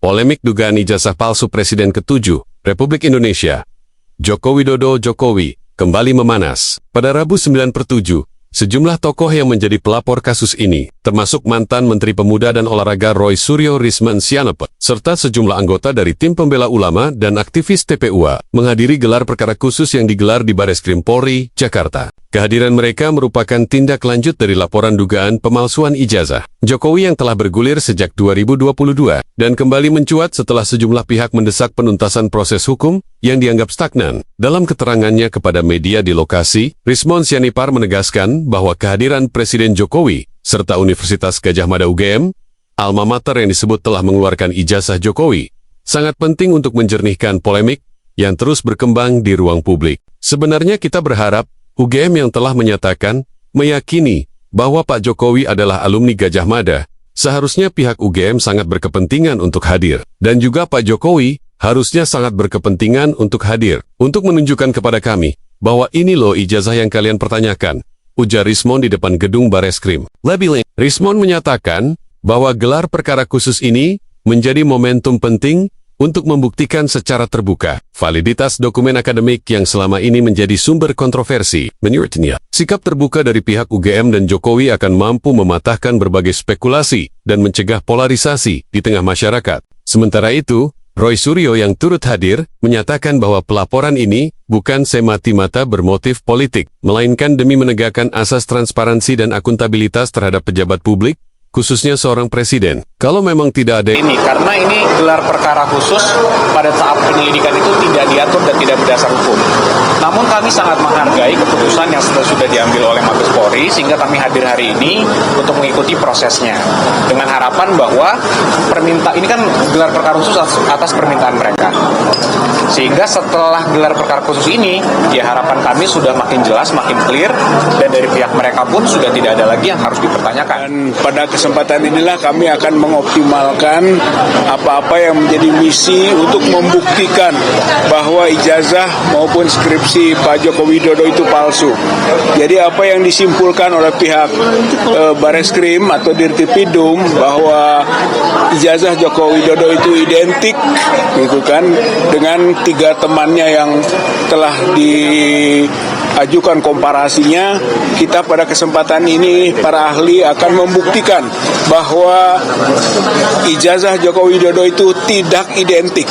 Polemik dugaan ijazah palsu Presiden ke-7 Republik Indonesia, Joko Widodo Jokowi, kembali memanas. Pada Rabu 9/7, sejumlah tokoh yang menjadi pelapor kasus ini, termasuk mantan Menteri Pemuda dan Olahraga Roy Suryo Risman Sianipot, serta sejumlah anggota dari tim pembela ulama dan aktivis TPUA, menghadiri gelar perkara khusus yang digelar di Bareskrim Polri, Jakarta. Kehadiran mereka merupakan tindak lanjut dari laporan dugaan pemalsuan ijazah Jokowi yang telah bergulir sejak 2022 dan kembali mencuat setelah sejumlah pihak mendesak penuntasan proses hukum yang dianggap stagnan. Dalam keterangannya kepada media di lokasi, Risman Sianipar menegaskan bahwa kehadiran Presiden Jokowi serta Universitas Gadjah Mada UGM, alma mater yang disebut telah mengeluarkan ijazah Jokowi, sangat penting untuk menjernihkan polemik yang terus berkembang di ruang publik. Sebenarnya kita berharap UGM yang telah menyatakan, meyakini bahwa Pak Jokowi adalah alumni Gadjah Mada, seharusnya pihak UGM sangat berkepentingan untuk hadir. Dan juga Pak Jokowi harusnya sangat berkepentingan untuk hadir, untuk menunjukkan kepada kami, bahwa ini loh ijazah yang kalian pertanyakan, ujar Risman di depan gedung Bareskrim. Risman menyatakan bahwa gelar perkara khusus ini menjadi momentum penting untuk membuktikan secara terbuka validitas dokumen akademik yang selama ini menjadi sumber kontroversi. Menurutnya, sikap terbuka dari pihak UGM dan Jokowi akan mampu mematahkan berbagai spekulasi dan mencegah polarisasi di tengah masyarakat. Sementara itu, Roy Suryo yang turut hadir menyatakan bahwa pelaporan ini bukan semata-mata bermotif politik, melainkan demi menegakkan asas transparansi dan akuntabilitas terhadap pejabat publik, khususnya seorang presiden. Kalau memang tidak ada karena ini gelar perkara khusus pada saat penyelidikan itu tidak diatur dan tidak berdasar hukum. Namun kami sangat menghargai keputusan yang sudah diambil oleh Mabes Polri sehingga kami hadir hari ini untuk mengikuti prosesnya. Dengan harapan bahwa ini kan gelar perkara khusus atas permintaan mereka. Sehingga setelah gelar perkara khusus ini, ya harapan kami sudah makin jelas, makin clear, dan dari pihak mereka pun sudah tidak ada lagi yang harus dipertanyakan. Dan pada kesempatan inilah kami akan mengoptimalkan apa-apa yang menjadi misi untuk membuktikan bahwa ijazah maupun skripsi Pak Joko Widodo itu palsu. Jadi apa yang disimpulkan oleh pihak Bareskrim atau Dirtipidum bahwa ijazah Joko Widodo itu identik gitu kan dengan 3 temannya yang telah diajukan komparasinya, kita pada kesempatan ini para ahli akan membuktikan bahwa ijazah Joko Widodo itu tidak identik.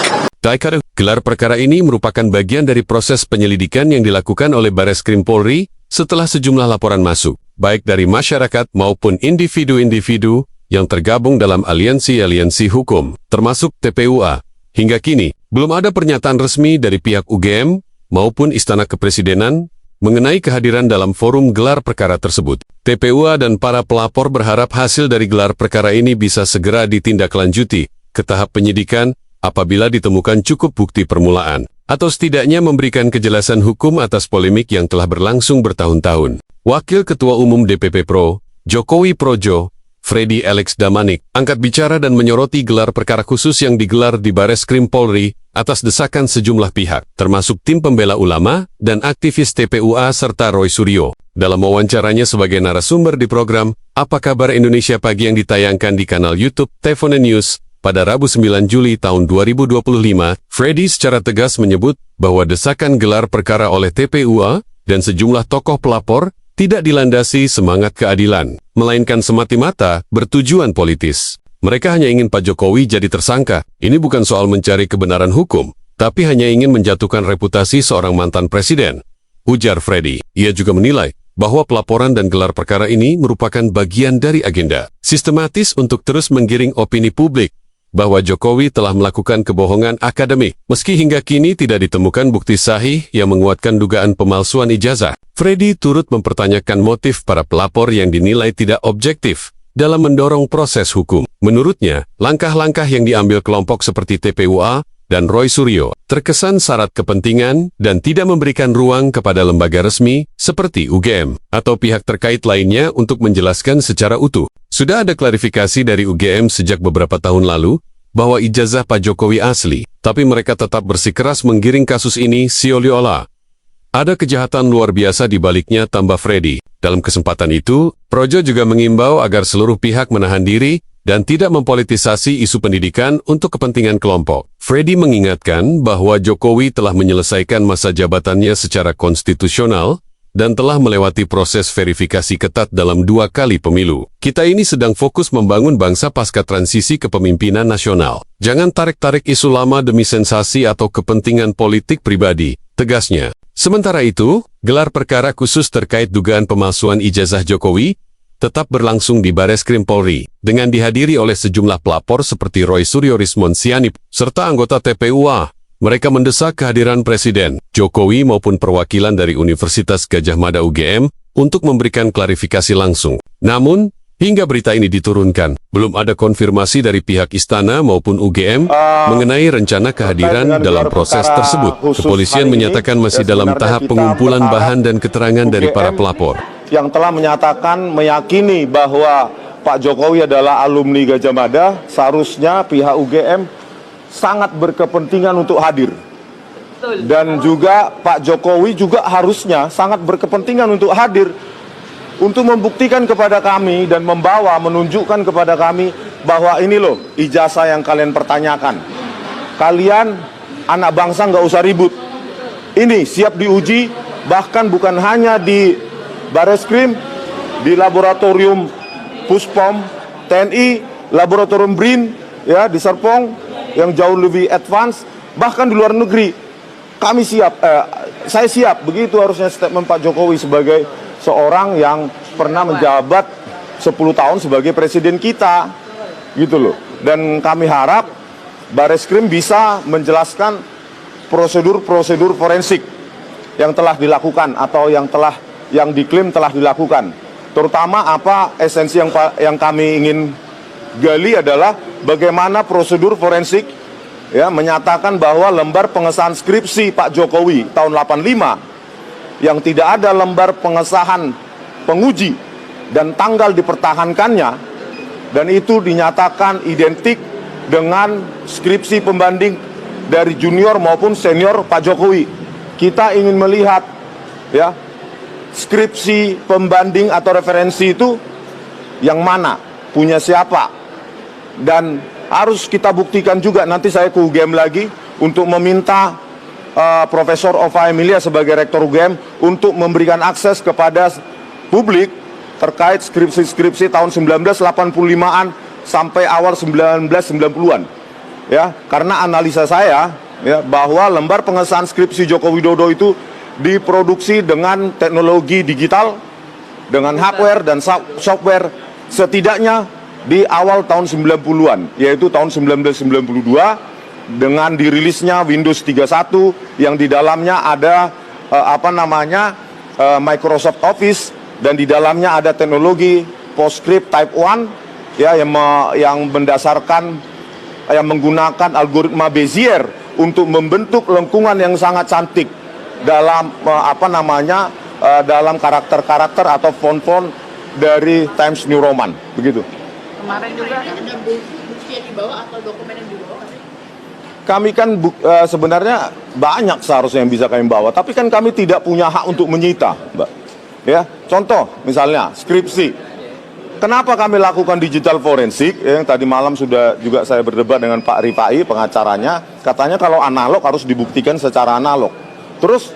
Gelar perkara ini merupakan bagian dari proses penyelidikan yang dilakukan oleh Bareskrim Polri setelah sejumlah laporan masuk, baik dari masyarakat maupun individu-individu yang tergabung dalam aliansi-aliansi hukum, termasuk TPUA. Hingga kini, belum ada pernyataan resmi dari pihak UGM maupun Istana Kepresidenan mengenai kehadiran dalam forum gelar perkara tersebut. TPUA dan para pelapor berharap hasil dari gelar perkara ini bisa segera ditindaklanjuti ke tahap penyidikan apabila ditemukan cukup bukti permulaan, atau setidaknya memberikan kejelasan hukum atas polemik yang telah berlangsung bertahun-tahun. Wakil Ketua Umum DPP Pro, Jokowi Projo, Freddy Alex Damanik, angkat bicara dan menyoroti gelar perkara khusus yang digelar di Bareskrim Polri atas desakan sejumlah pihak, termasuk tim pembela ulama dan aktivis TPUA serta Roy Suryo. Dalam wawancaranya sebagai narasumber di program Apa Kabar Indonesia Pagi yang ditayangkan di kanal YouTube Tefone News pada Rabu 9 Juli tahun 2025, Freddy secara tegas menyebut bahwa desakan gelar perkara oleh TPUA dan sejumlah tokoh pelapor tidak dilandasi semangat keadilan, melainkan semata-mata bertujuan politis. Mereka hanya ingin Pak Jokowi jadi tersangka. Ini bukan soal mencari kebenaran hukum, tapi hanya ingin menjatuhkan reputasi seorang mantan presiden, ujar Freddy. Ia juga menilai bahwa pelaporan dan gelar perkara ini merupakan bagian dari agenda sistematis untuk terus menggiring opini publik bahwa Jokowi telah melakukan kebohongan akademik, meski hingga kini tidak ditemukan bukti sahih yang menguatkan dugaan pemalsuan ijazah. Freddy turut mempertanyakan motif para pelapor yang dinilai tidak objektif dalam mendorong proses hukum. Menurutnya, langkah-langkah yang diambil kelompok seperti TPUA dan Roy Suryo terkesan syarat kepentingan dan tidak memberikan ruang kepada lembaga resmi seperti UGM atau pihak terkait lainnya untuk menjelaskan secara utuh. Sudah ada klarifikasi dari UGM sejak beberapa tahun lalu bahwa ijazah Pak Jokowi asli, tapi mereka tetap bersikeras menggiring kasus ini seolah-olah ada kejahatan luar biasa di baliknya, tambah Freddy. Dalam kesempatan itu, Projo juga mengimbau agar seluruh pihak menahan diri dan tidak mempolitisasi isu pendidikan untuk kepentingan kelompok. Freddy mengingatkan bahwa Jokowi telah menyelesaikan masa jabatannya secara konstitusional dan telah melewati proses verifikasi ketat dalam 2 kali pemilu. Kita ini sedang fokus membangun bangsa pasca transisi kepemimpinan nasional. Jangan tarik-tarik isu lama demi sensasi atau kepentingan politik pribadi, tegasnya. Sementara itu, gelar perkara khusus terkait dugaan pemalsuan ijazah Jokowi tetap berlangsung di Bareskrim Polri, dengan dihadiri oleh sejumlah pelapor seperti Roy Suryo Rismon Sianip, serta anggota TPUA. Mereka mendesak kehadiran Presiden Jokowi maupun perwakilan dari Universitas Gadjah Mada UGM untuk memberikan klarifikasi langsung. Namun, hingga berita ini diturunkan, belum ada konfirmasi dari pihak Istana maupun UGM mengenai rencana kehadiran dalam proses tersebut. Kepolisian menyatakan masih dalam tahap pengumpulan bahan dan keterangan dari para pelapor. Yang telah menyatakan meyakini bahwa Pak Jokowi adalah alumni Gadjah Mada, seharusnya pihak UGM sangat berkepentingan untuk hadir. Dan juga Pak Jokowi juga harusnya sangat berkepentingan untuk hadir untuk membuktikan kepada kami dan menunjukkan kepada kami bahwa ini loh ijazah yang kalian pertanyakan. Kalian anak bangsa nggak usah ribut. Ini siap diuji, bahkan bukan hanya di Bareskrim, di laboratorium Puspom TNI, laboratorium BRIN ya di Serpong yang jauh lebih advance, bahkan di luar negeri. Kami siap, saya siap, begitu harusnya statement Pak Jokowi sebagai seorang yang pernah menjabat 10 tahun sebagai presiden kita, gitu loh. Dan kami harap Bareskrim bisa menjelaskan prosedur-prosedur forensik yang telah dilakukan atau yang diklaim telah dilakukan. Terutama apa esensi yang kami ingin gali adalah bagaimana prosedur forensik ya menyatakan bahwa lembar pengesahan skripsi Pak Jokowi tahun 85 yang tidak ada lembar pengesahan penguji dan tanggal dipertahankannya, dan itu dinyatakan identik dengan skripsi pembanding dari junior maupun senior Pak Jokowi. Kita ingin melihat ya skripsi pembanding atau referensi itu yang mana, punya siapa. Dan harus kita buktikan juga, nanti saya ke UGM lagi untuk meminta Profesor Ova Emilia sebagai Rektor UGM untuk memberikan akses kepada publik terkait skripsi-skripsi tahun 1985-an sampai awal 1990-an. Ya, karena analisa saya ya bahwa lembar pengesahan skripsi Joko Widodo itu diproduksi dengan teknologi digital, dengan hardware dan software setidaknya di awal tahun 90-an, yaitu tahun 1992 dengan dirilisnya Windows 31 yang di dalamnya ada Microsoft Office, dan di dalamnya ada teknologi PostScript Type 1 ya yang menggunakan algoritma Bezier untuk membentuk lengkungan yang sangat cantik dalam dalam karakter-karakter atau font-font dari Times New Roman, begitu. Kemarin juga ada bukti yang dibawa atau dokumen yang dibawa? Kami kan sebenarnya banyak seharusnya yang bisa kami bawa, tapi kan kami tidak punya hak untuk menyita, Mbak. Ya, contoh misalnya skripsi. Kenapa kami lakukan digital forensik? Yang tadi malam sudah juga saya berdebat dengan Pak Rifai, pengacaranya, katanya kalau analog harus dibuktikan secara analog. Terus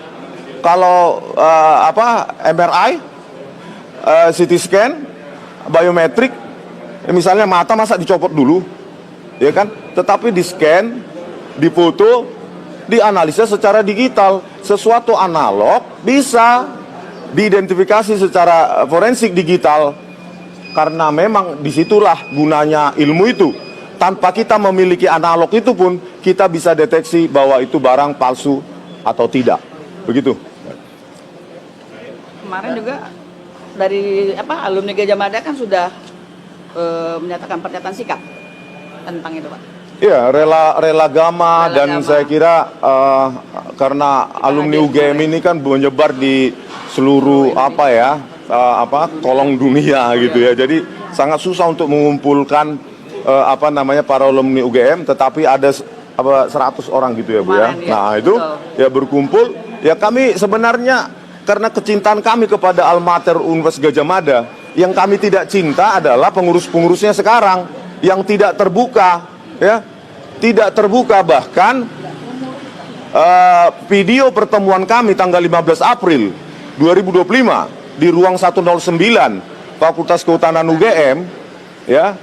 kalau MRI, CT scan, biometrik, misalnya mata masa dicopot dulu, ya kan? Tetapi di scan, difoto, dianalisa secara digital. Sesuatu analog bisa diidentifikasi secara forensik digital, karena memang disitulah gunanya ilmu itu. Tanpa kita memiliki analog itu pun kita bisa deteksi bahwa itu barang palsu atau tidak, begitu. Kemarin juga dari alumni Gadjah Mada kan sudah menyatakan pernyataan sikap tentang itu, Pak. Iya, rela gama, dan saya kira karena alumni UGM ini kan menyebar di seluruh kolong dunia gitu ya. Jadi sangat susah untuk mengumpulkan para alumni UGM, tetapi ada 100 orang gitu ya, Bu ya. Nah, itu ya berkumpul. Ya kami sebenarnya karena kecintaan kami kepada alma mater Universitas Gadjah Mada, yang kami tidak cinta adalah pengurus-pengurusnya sekarang. yang tidak terbuka, ya, tidak terbuka. Bahkan video pertemuan kami tanggal 15 April 2025 di ruang 109 Fakultas Kehutanan UGM, ya,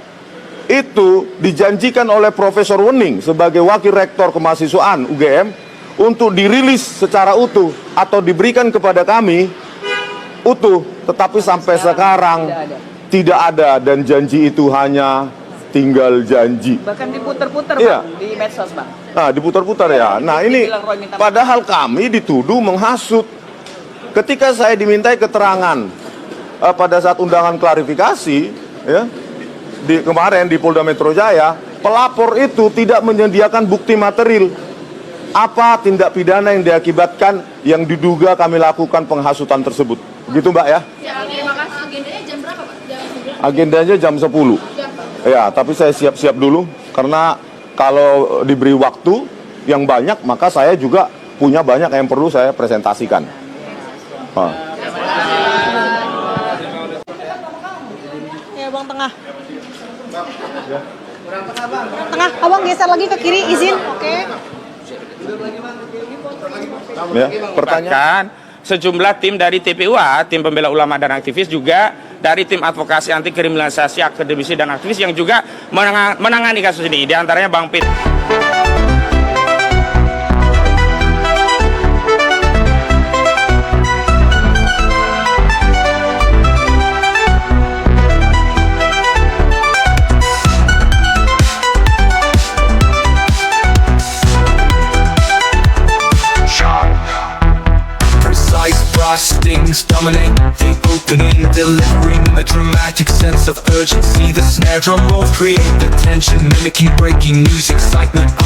itu dijanjikan oleh Profesor Wening sebagai Wakil Rektor Kemahasiswaan UGM untuk dirilis secara utuh atau diberikan kepada kami utuh, tetapi sampai sekarang tidak ada, dan janji itu hanya tinggal janji. Bahkan diputar-putar, Iya. Bang, di medsos, Bang. Nah, diputar-putar ya. Nah, ini Dibilang Roy minta maaf. padahal kami dituduh menghasut. Ketika saya dimintai keterangan pada saat undangan klarifikasi, ya, kemarin di Polda Metro Jaya, pelapor itu tidak menyediakan bukti material apa tindak pidana yang diakibatkan yang diduga kami lakukan penghasutan tersebut. Begitu, Mbak, ya? Terima kasih. Agendanya jam berapa, Pak? Jam 9? Agendanya jam 10. Ya, tapi saya siap-siap dulu karena kalau diberi waktu yang banyak maka saya juga punya banyak yang perlu saya presentasikan. Ya, Bang, tengah. Tengah, Abang geser lagi ke kiri, izin. Oke. Ya, pertanyaan. Sejumlah tim dari TPUA, tim pembela ulama dan aktivis, juga dari tim advokasi anti kriminalisasi akademisi dan aktivis yang juga menangani kasus ini, di antaranya Bang Pit. Stings dominate the opening, delivering a dramatic sense of urgency. The snare drum rolls create the tension, mimicking breaking news, excitement on